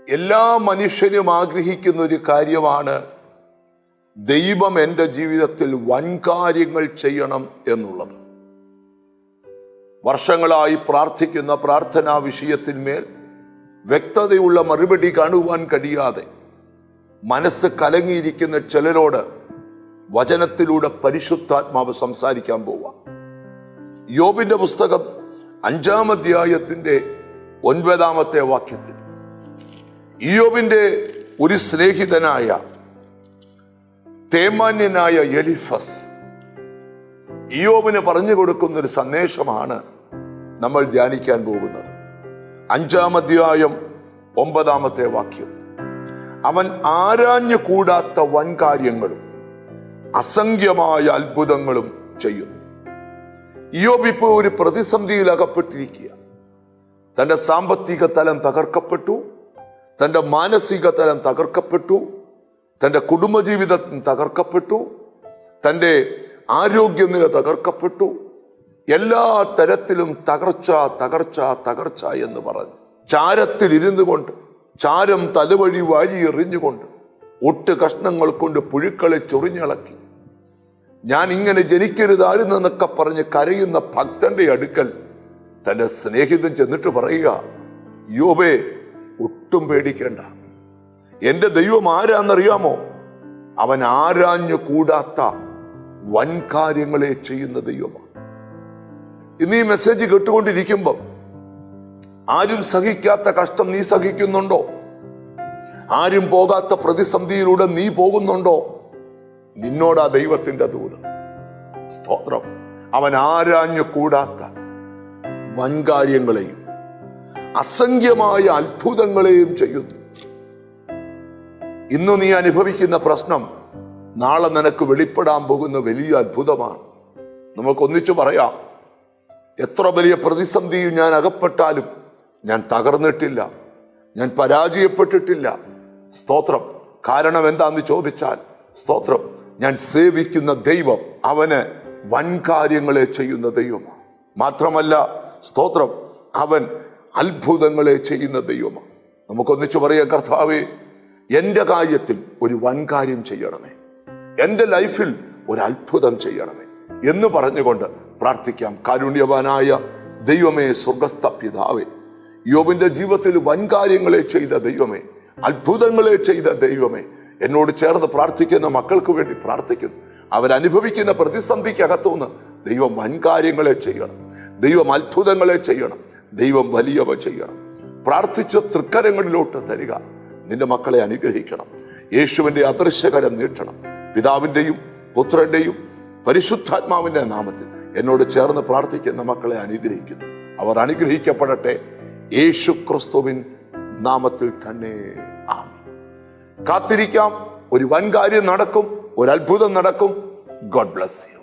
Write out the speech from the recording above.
എല്ലാ മനുഷ്യരും ആഗ്രഹിക്കുന്ന ഒരു കാര്യമാണ് ദൈവം എൻ്റെ ജീവിതത്തിൽ വൻകാര്യങ്ങൾ ചെയ്യണം എന്നുള്ളത്. വർഷങ്ങളായി പ്രാർത്ഥിക്കുന്ന പ്രാർത്ഥനാ വിഷയത്തിന്മേൽ വ്യക്തതയുള്ള മറുപടി കാണുവാൻ കഴിയാതെ മനസ്സ് കലങ്ങിയിരിക്കുന്ന ചിലരോട് വചനത്തിലൂടെ പരിശുദ്ധാത്മാവ് സംസാരിക്കാൻ പോവാം. യോബിന്റെ പുസ്തകം 5-ാം അധ്യായത്തിന്റെ 9-ാമത്തെ വാക്യത്തിൽ ഇയ്യോബിന്റെ ഒരു സ്നേഹിതനായ തേമാന്യനായ എലിഫസ് ഇയ്യോബിന് പറഞ്ഞു കൊടുക്കുന്ന ഒരു സന്ദേശമാണ് നമ്മൾ ധ്യാനിക്കാൻ പോകുന്നത്. 5-ാം അധ്യായം 9-ാമത്തെ വാക്യം, അവൻ ആരാഞ്ഞു കൂടാത്ത വൻകാര്യങ്ങളും അസംഖ്യമായ അത്ഭുതങ്ങളും ചെയ്യുന്നു. ഇയ്യോബ് ഇപ്പോൾ ഒരു പ്രതിസന്ധിയിൽ അകപ്പെട്ടിരിക്കുക. തന്റെ സാമ്പത്തിക തലം തകർക്കപ്പെട്ടു, തന്റെ മാനസിക തലം തകർക്കപ്പെട്ടു, തന്റെ കുടുംബജീവിതം തകർക്കപ്പെട്ടു, തന്റെ ആരോഗ്യനില തകർക്കപ്പെട്ടു. എല്ലാ തരത്തിലും തകർച്ച തകർച്ച തകർച്ച എന്ന് പറഞ്ഞ് ചാരത്തിൽ ഇരുന്നു കൊണ്ട്, ചാരം തലവഴി വാരി എറിഞ്ഞുകൊണ്ട്, ഒട്ട് കഷ്ണങ്ങൾ കൊണ്ട് പുഴുക്കളെ ചൊറിഞ്ഞിളക്കി, ഞാൻ ഇങ്ങനെ ജനിക്കരുതായിരുന്നെന്നൊക്കെ പറഞ്ഞ് കരയുന്ന ഭക്തന്റെ അടുക്കൽ തന്റെ സ്നേഹിതൻ ചെന്നിട്ട് പറയുക, യോബേ, ഒട്ടും പേടിക്കേണ്ട, എന്റെ ദൈവം ആരാന്നറിയാമോ? അവൻ ആരാഞ്ഞു കൂടാത്ത വൻകാര്യങ്ങളെ ചെയ്യുന്ന ദൈവമാണ്. ഇന്ന് ഈ മെസ്സേജ് കേട്ടുകൊണ്ടിരിക്കുമ്പം ആരും സഹിക്കാത്ത കഷ്ടം നീ സഹിക്കുന്നുണ്ടോ? ആരും പോകാത്ത പ്രതിസന്ധിയിലൂടെ നീ പോകുന്നുണ്ടോ? നിന്നോടാ ദൈവത്തിന്റെ ദൂത്. സ്തോത്രം. അവൻ ആരാഞ്ഞു കൂടാത്ത വൻകാര്യങ്ങളെയും അസംഖ്യമായ അത്ഭുതങ്ങളെയും ചെയ്യുന്നു. ഇന്ന് നീ അനുഭവിക്കുന്ന പ്രശ്നം നാളെ നിനക്ക് വെളിപ്പെടാൻ പോകുന്ന വലിയ അത്ഭുതമാണ്. നമുക്കൊന്നിച്ചു പറയാം, എത്ര വലിയ പ്രതിസന്ധിയിൽ ഞാൻ അകപ്പെട്ടാലും ഞാൻ തകർന്നിട്ടില്ല, ഞാൻ പരാജയപ്പെട്ടിട്ടില്ല. സ്തോത്രം. കാരണം എന്താന്ന് ചോദിച്ചാൽ, സ്തോത്രം, ഞാൻ സേവിക്കുന്ന ദൈവം അവന് വൻകാര്യങ്ങളെ ചെയ്യുന്ന ദൈവമാണ്. മാത്രമല്ല, സ്തോത്രം, അവൻ അത്ഭുതങ്ങളെ ചെയ്യുന്ന ദൈവമാണ്. നമുക്കൊന്നിച്ചു പറയാം, കർത്താവേ, എൻ്റെ കാര്യത്തിൽ ഒരു വൻകാര്യം ചെയ്യണമേ, എൻ്റെ ലൈഫിൽ ഒരു അത്ഭുതം ചെയ്യണമേ എന്ന് പറഞ്ഞുകൊണ്ട് പ്രാർത്ഥിക്കാം. കാരുണ്യവാനായ ദൈവമേ, സ്വർഗസ്ഥ പിതാവേ, യോബിന്റെ ജീവിതത്തിൽ വൻകാര്യങ്ങളെ ചെയ്ത ദൈവമേ, അത്ഭുതങ്ങളെ ചെയ്ത ദൈവമേ, എന്നോട് ചേർന്ന് പ്രാർത്ഥിക്കുന്ന മക്കൾക്ക് വേണ്ടി പ്രാർത്ഥിക്കുന്നു. അവരനുഭവിക്കുന്ന പ്രതിസന്ധിക്കകത്തുനിന്ന് ദൈവം വൻകാര്യങ്ങളെ ചെയ്യണം, ദൈവം അത്ഭുതങ്ങളെ ചെയ്യണം, ദൈവം വലിയവ ചെയ്യണം. പ്രാർത്ഥിച്ച തൃക്കരങ്ങളിലോട്ട് തരിക. നിന്റെ മക്കളെ അനുഗ്രഹിക്കണം. യേശുവിന്റെ അദൃശ്യകരം നീട്ടണം. പിതാവിന്റെയും പുത്രന്റെയും പരിശുദ്ധാത്മാവിന്റെ നാമത്തിൽ എന്നോട് ചേർന്ന് പ്രാർത്ഥിക്കുന്ന മക്കളെ അനുഗ്രഹിക്കുന്നു. അവർ അനുഗ്രഹിക്കപ്പെടട്ടെ യേശു ക്രിസ്തുവിൻ നാമത്തിൽ തന്നെ. ആമേൻ. കാത്തിരിക്കാം. ഒരു വൻകാര്യം നടക്കും, ഒരു അത്ഭുതം നടക്കും. God bless you.